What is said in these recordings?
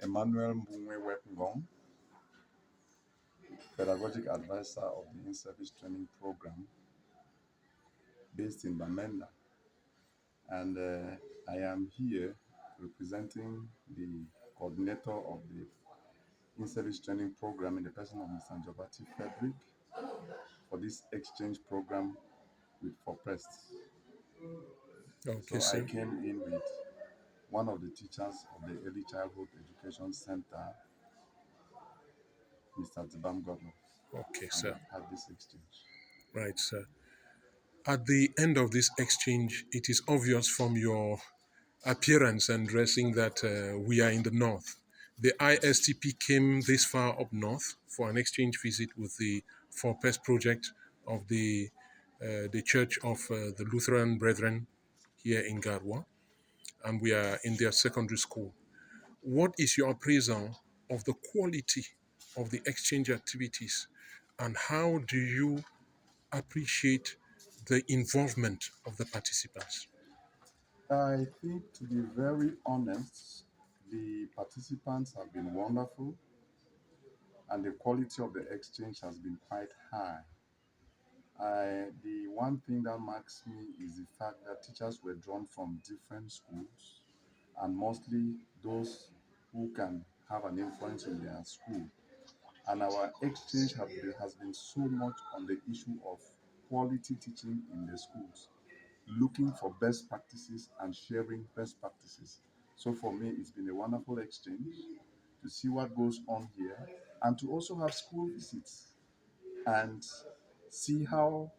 Emmanuel WEPNGONG, Pedagogic Advisor of the In-Service Training Program based in Bamenda. And I am here representing the coordinator of the In-Service Training Program in the person of Mr. Njobati Frederick for this exchange program with FORPREST. Okay, So I sir. came in with one of the teachers of the Early Childhood Education Center, Mr. Tibam Godlo, Okay, and sir. we've had this exchange. Right, sir. At the end of this exchange, it is obvious from your appearance and dressing that we are in the north. The ISTP came this far up north for an exchange visit with the FORPEST project of the Church of the Lutheran Brethren here in Garwa, and we are in their secondary school. What is your appraisal of the quality of the exchange activities, and how do you appreciate the involvement of the participants? I think, to be very honest, the participants have been wonderful and the quality of the exchange has been quite high. The one thing that marks me is the fact that teachers were drawn from different schools and mostly those who can have an influence in their school. And our exchange has been so much on the issue of quality teaching in the schools, looking for best practices and sharing best practices. So for me, it's been a wonderful exchange to see what goes on here and to also have school visits and see how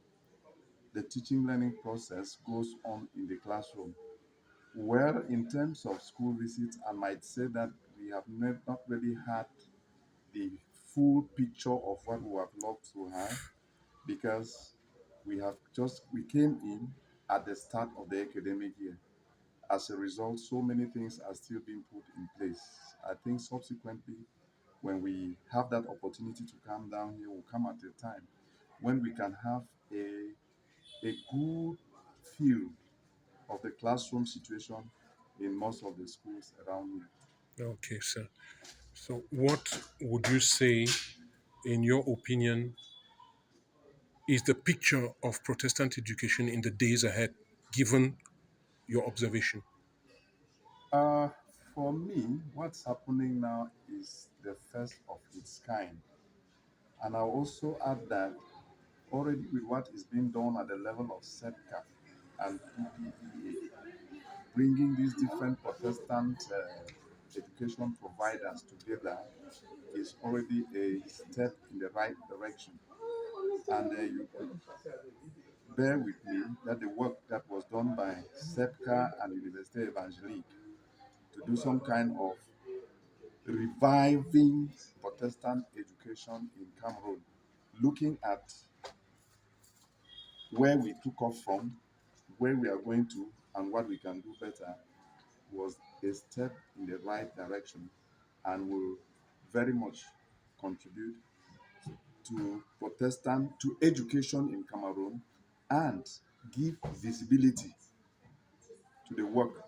the teaching learning process goes on in the classroom. Well, in terms of school visits, I might say that we have not really had the full picture of what we have loved to have, because we came in at the start of the academic year. As a result, so many things are still being put in place. I think subsequently, when we have that opportunity to come down here, will come at a time when we can have a good feel of the classroom situation in most of the schools around here. Okay, sir. So, what would you say, in your opinion, is the picture of Protestant education in the days ahead, given your observation? Uh, for me, what's happening now is the first of its kind. And I'll also add that already with what is being done at the level of SEPCA and PPEA, bringing these different Protestant education providers together is already a step in the right direction. And you could bear with me that the work that was done by SEPCA and Université Evangélique to do some kind of reviving Protestant education in Cameroon, looking at where we took off from, where we are going to, and what we can do better, was a step in the right direction and will very much contribute to education in Cameroon and give visibility to the work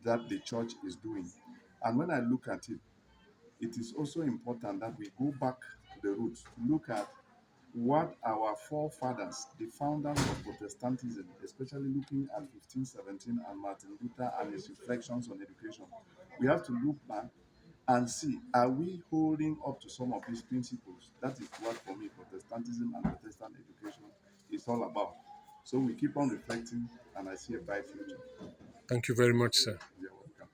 that the church is doing. And when I look at it, it is also important that we go back to the roots to look at what our forefathers, the founders of Protestantism, especially looking at 1517 and Martin Luther and his reflections on education. We have to look back and see, are we holding up to some of these principles? That is what, for me, Protestantism and Protestant education is all about. So we keep on reflecting, and I see a bright future. Thank you very much, sir.